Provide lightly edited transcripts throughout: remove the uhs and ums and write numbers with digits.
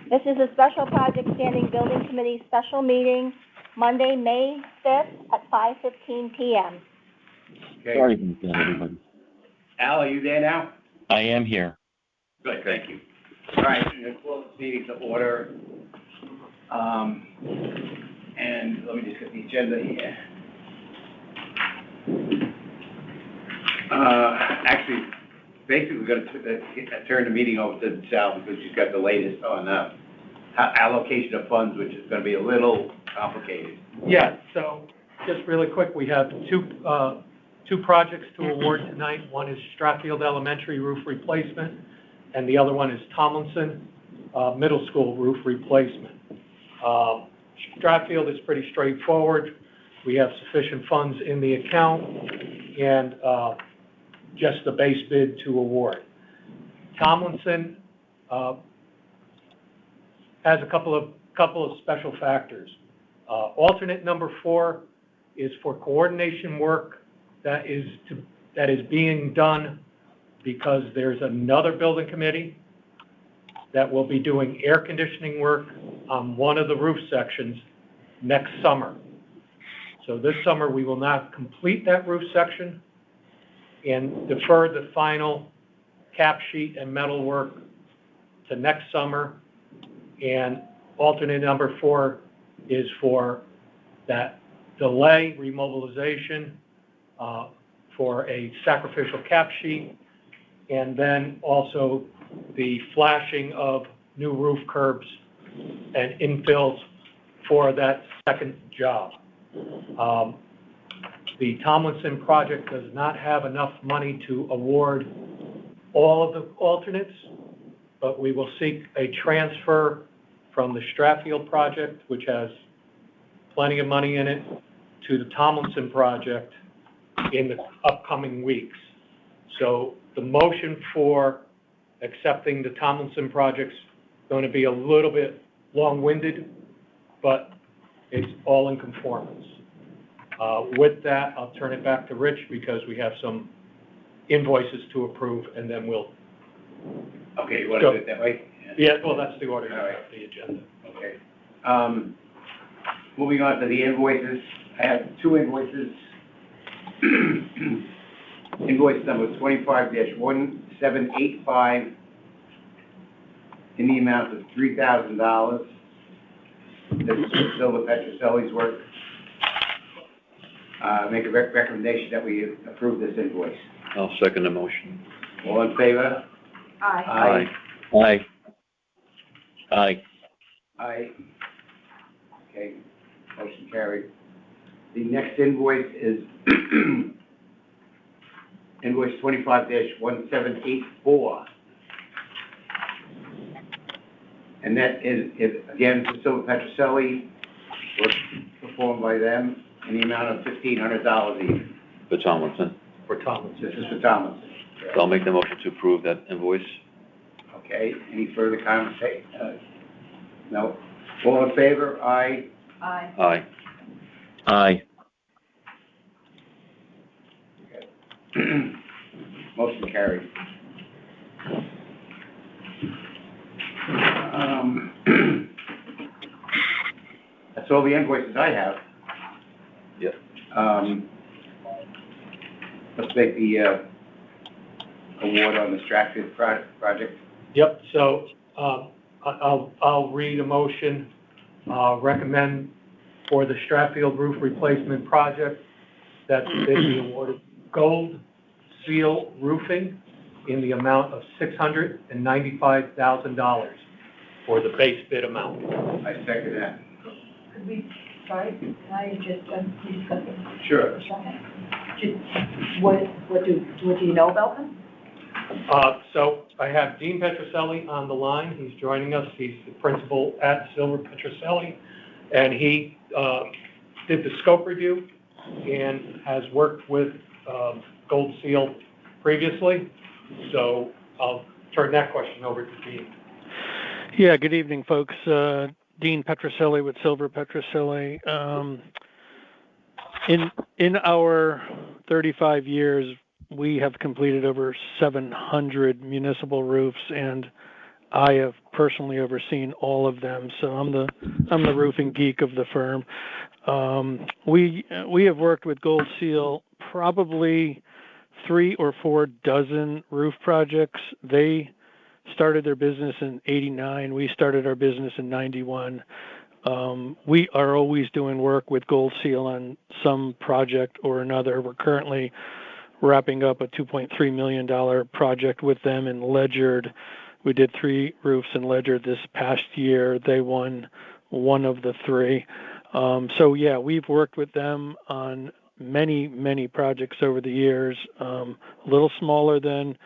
This is a special project standing building committee special meeting, Monday, May 5th at 5:15 p.m. Okay. Sorry about that, everybody. Al, are you there now? I am here. Good, thank you. All right, I'm going to call this meeting to order. And let me just get the agenda here. Actually, basically, we're going to turn the meeting over to Sal because she's got the latest on allocation of funds, which is going to be a little complicated. Yeah, so just really quick, we have two projects to award tonight. One is Stratfield Elementary roof replacement, and the other one is Tomlinson Middle School roof replacement. Stratfield is pretty straightforward. We have sufficient funds in the account and just the base bid to award. Tomlinson has a couple of special factors. Alternate number 4 is for coordination work that is being done because there's another building committee that will be doing air conditioning work on one of the roof sections next summer. So this summer we will not complete that roof section and defer the final cap sheet and metal work to next summer. And alternate number 4 is for that delay remobilization for a sacrificial cap sheet, and then also the flashing of new roof curbs and infills for that second job. The Tomlinson project does not have enough money to award all of the alternates, but we will seek a transfer from the Stratfield project, which has plenty of money in it, to the Tomlinson project in the upcoming weeks. So the motion for accepting the Tomlinson project's going to be a little bit long-winded, but it's all in conformance. With that, I'll turn it back to Rich because we have some invoices to approve, and then we'll... Okay, you want to do it that way? Yeah, well, that's the order All right. of the agenda. Okay. Moving on to the invoices. I have 2 invoices. Invoice number 25-1785 in the amount of $3,000. This is for Silver Petroselli's work. Make a recommendation that we approve this invoice. I'll second the motion. All in favor? Aye. Aye. Aye. Aye. Okay, motion carried. The next invoice is invoice 25-1784. And that is again, for Silver Petroselli, work performed by them in the amount of $1,500 each. For Tomlinson. For Tomlinson. This is for Tomlinson. So I'll make the motion to approve that invoice. Okay, any further comments? No. All in favor? Aye. Aye. Aye. Aye. Okay. Motion carried. That's all the invoices I have. Yep. Let's make the award on the Stratfield project. Yep, so I'll read a motion, recommend for the Stratfield roof replacement project that they be awarded Gold Seal Roofing in the amount of $695,000 for the base bid amount. I second that. Could we, sorry, can I just discuss it Sure. for a second? What do you know about them? So I have Dean Petroselli on the line. He's joining us. He's the principal at Silver Petroselli, and he did the scope review and has worked with Gold Seal previously. So I'll turn that question over to Dean. Yeah, good evening, folks. Dean Petroselli with Silver Petroselli. In our 35 years, we have completed over 700 municipal roofs, and I have personally overseen all of them, so I'm the roofing geek of the firm. We have worked with Gold Seal probably 3 or 4 dozen roof projects. They started their business in '89. We started our business in '91. We are always doing work with Gold Seal on some project or another. We're currently wrapping up a $2.3 million project with them in Ledyard. We did 3 roofs in Ledyard this past year. They won one of the 3. So yeah, we've worked with them on many projects over the years, a little smaller than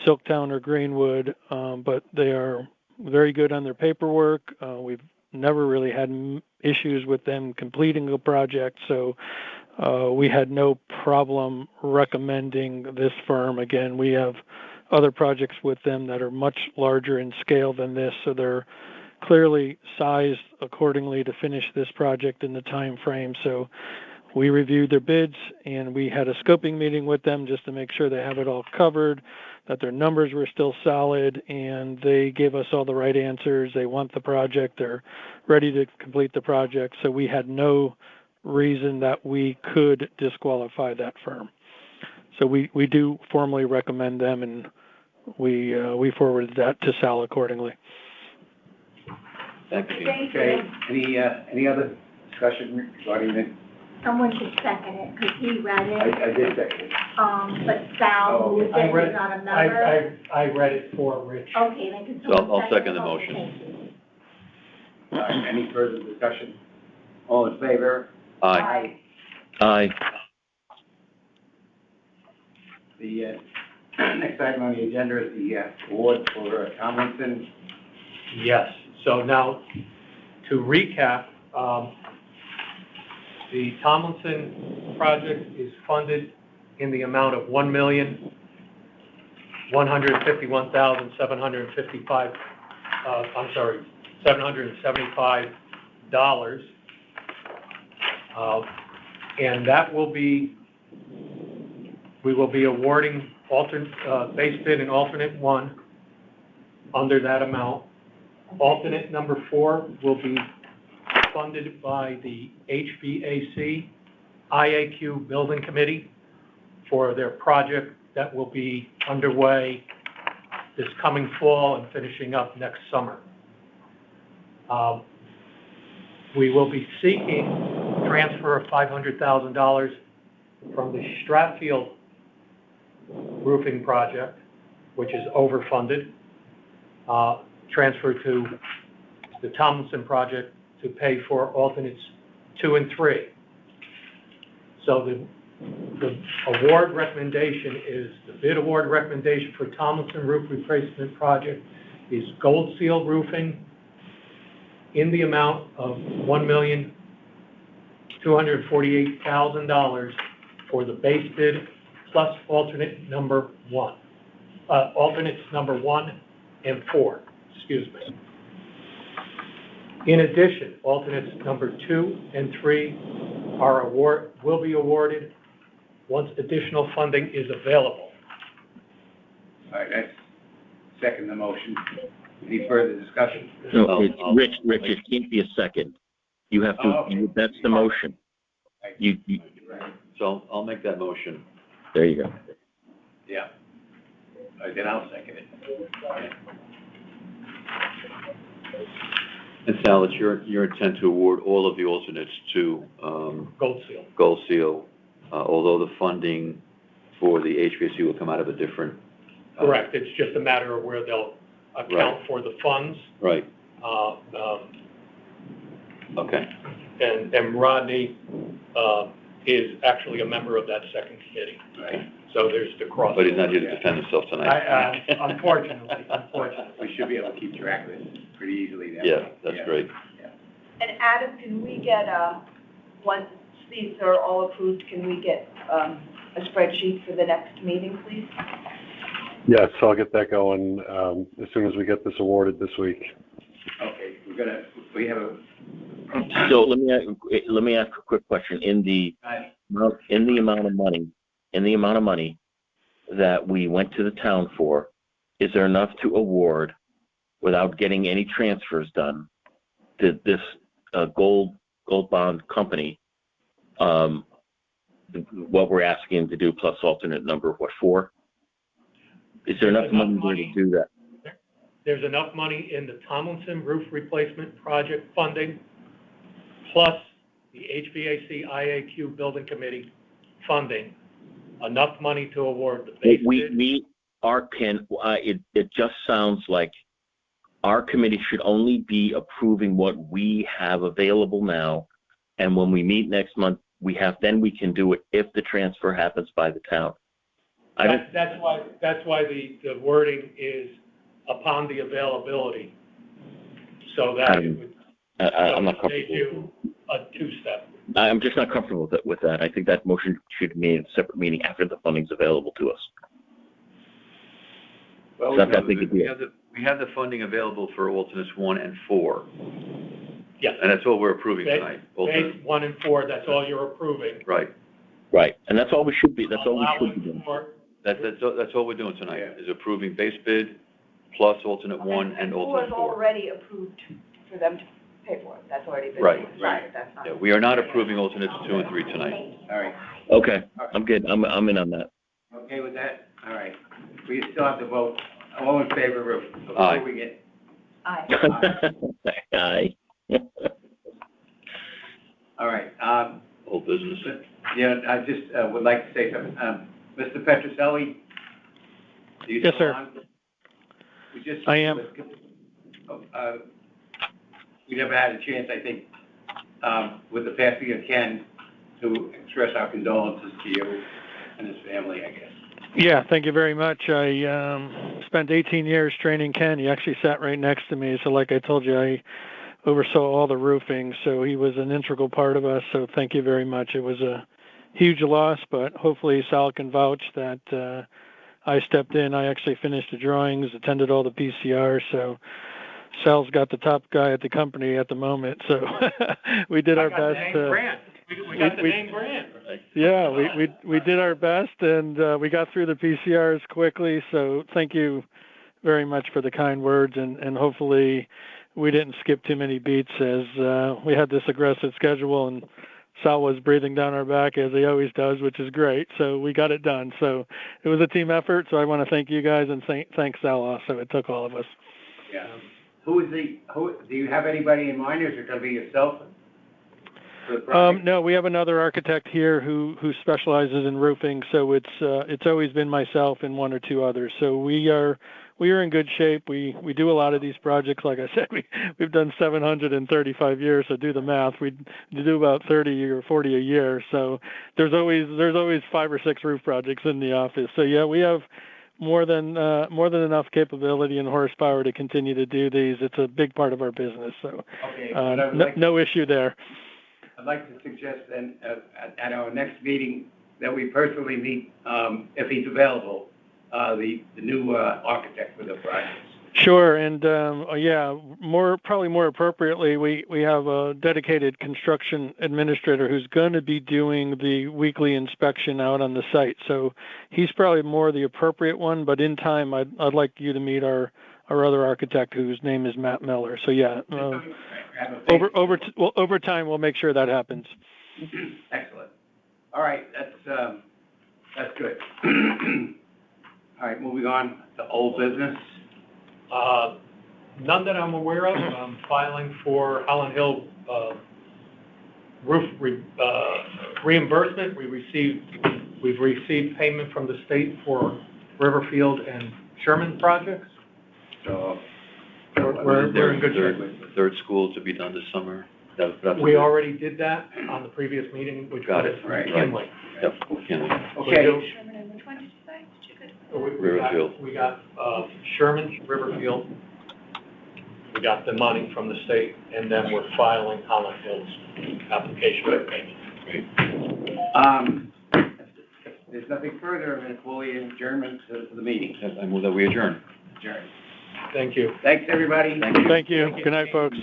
Silktown or Greenwood, but they are very good on their paperwork. We've never really had issues with them completing a project, so we had no problem recommending this firm. Again, we have other projects with them that are much larger in scale than this, so they're clearly sized accordingly to finish this project in the time frame. So we reviewed their bids, and we had a scoping meeting with them just to make sure they have it all covered, that their numbers were still solid, and they gave us all the right answers. They want the project. They're ready to complete the project. So we had no reason that we could disqualify that firm. So we do formally recommend them, and we forwarded that to Sal accordingly. Thank you. Thank you. Okay, any other discussion regarding it? Someone should second it, because he read it, I did second it. but Sal, who is I read- it, not a member. I read it for Rich. Okay, then can So someone I'll second the Okay, motion. thank you. All right, any further discussion? All in favor? Aye. Aye. The next item on the agenda is the award for Tomlinson. Yes, so now, to recap, the Tomlinson project is funded in the amount of $1,151,755, $775. And that will be, we will be awarding base bid and alternate 1 under that amount. Alternate number 4 will be funded by the HVAC IAQ Building Committee for their project that will be underway this coming fall and finishing up next summer. We will be seeking transfer of $500,000 from the Stratfield roofing project, which is overfunded, transfer to the Tomlinson project to pay for alternates 2 and 3. So the award recommendation is, the bid award recommendation for Tomlinson roof replacement project is Gold Seal Roofing in the amount of $1,248,000 for the base bid plus alternate number 1. Alternates number 1 and 4, excuse me. In addition, alternates number 2 and 3 will be awarded once additional funding is available. All right, that's second the motion. Any further discussion? No, Rich, it can't be a second. You have to, Oh, okay. that's the motion. You, So I'll make that motion. there you go. Yeah. All right, then I'll second it. And Sal, it's your intent to award all of the alternates to Gold Seal. Gold Seal, although the funding for the HVAC will come out of a different... Correct, it's just a matter of where they'll account for the funds. Right, okay. And Rodney is actually a member of that second committee. Right. So there's the cross. But he's not here to defend himself tonight. Unfortunately. We should be able to keep track of this pretty easily that Yeah, way. that's great. And Adam, can we get, once these are all approved, can we get a spreadsheet for the next meeting, please? Yes, I'll get that going as soon as we get this awarded this week. Okay, we have a, So let me ask a quick question. In the amount of money that we went to the town for, is there enough to award without getting any transfers done, this gold bond company, what we're asking to do plus alternate number, 4? Is there enough money to do that? There's enough money in the Tomlinson roof replacement project funding, plus the HVAC IAQ building committee funding, enough money to award the base bid. It just sounds like our committee should only be approving what we have available now, and when we meet next month, we can do it if the transfer happens by the town. That's why the wording is upon the availability, so that it would, I'm not save you a two-step. I'm just not comfortable with that. I think that motion should be in a separate meeting after the funding's available to us. Well, we have the funding available for alternates 1 and 4. Yes. And that's all we're approving tonight. Base 1 and 4, that's all you're approving. Right. Right, and that's all we should be. That's all we should be doing. That's all we're doing tonight, is approving base bid plus alternate 1 and alternate 4. It was already approved for them to pay for it. That's already been Right. decided. That's not. Yeah, we are not approving alternates 2 and 3 tonight. All right. Okay, I'm good. I'm in on that. Okay with that? All right. We still have to vote. All in favor of, Aye. before we get, Aye. Aye. all right. Old business. Yeah, I just would like to say something. Mr. Petroselli? are you Yes, still sir. on? We just. I am. We never had a chance, I think, with the passing of Ken, to express our condolences to you and his family, I guess. Yeah, thank you very much. I spent 18 years training Ken. He actually sat right next to me. So like I told you, I oversaw all the roofing. So he was an integral part of us. So thank you very much. It was a huge loss, but hopefully Sal can vouch that I stepped in. I actually finished the drawings, attended all the PCRs. So Sal's got the top guy at the company at the moment. So we did our best. We got the name brand. Yeah, we did our best, and we got through the PCRs quickly. So thank you very much for the kind words, and hopefully we didn't skip too many beats as we had this aggressive schedule, and Sal was breathing down our back as he always does, which is great. So we got it done. So it was a team effort. So I want to thank you guys and thank Sal also. It took all of us. Yeah. Who do you have anybody in mind, or is it going to be yourself? No, we have another architect here who specializes in roofing, so it's always been myself and one or two others. So we are in good shape. We do a lot of these projects. Like I said, we've done 735 years, so do the math. We do about 30 or 40 a year. So there's always 5 or 6 roof projects in the office. So yeah, we have more than enough capability and horsepower to continue to do these. It's a big part of our business. So okay, no issue there. I'd like to suggest then at our next meeting that we personally meet, if he's available, the new architect for the projects. Sure, and probably more appropriately, we have a dedicated construction administrator who's going to be doing the weekly inspection out on the site. So he's probably more the appropriate one. But in time, I'd like you to meet our other architect, whose name is Matt Miller. So yeah, over time, we'll make sure that happens. Excellent. All right, that's good. All right, moving on to old business. None that I'm aware of. I'm filing for Holland Hill roof reimbursement. We've received payment from the state for Riverfield and Sherman projects. So we're in good shape. Third school to be done this summer. We already did that on the previous meeting, which Got was it. Right. Kinley. Yep, Kinley. Okay. Sherman, and which one did you say? Riverfield. We got Sherman, Riverfield. We got the money from the state, and then we're filing Holland Hill's application for payment. If there's nothing further, I'm going to call the adjournment to the meeting. I move that we adjourn. Adjourn. Thank you. Thanks, everybody. Thank you. Good night, folks.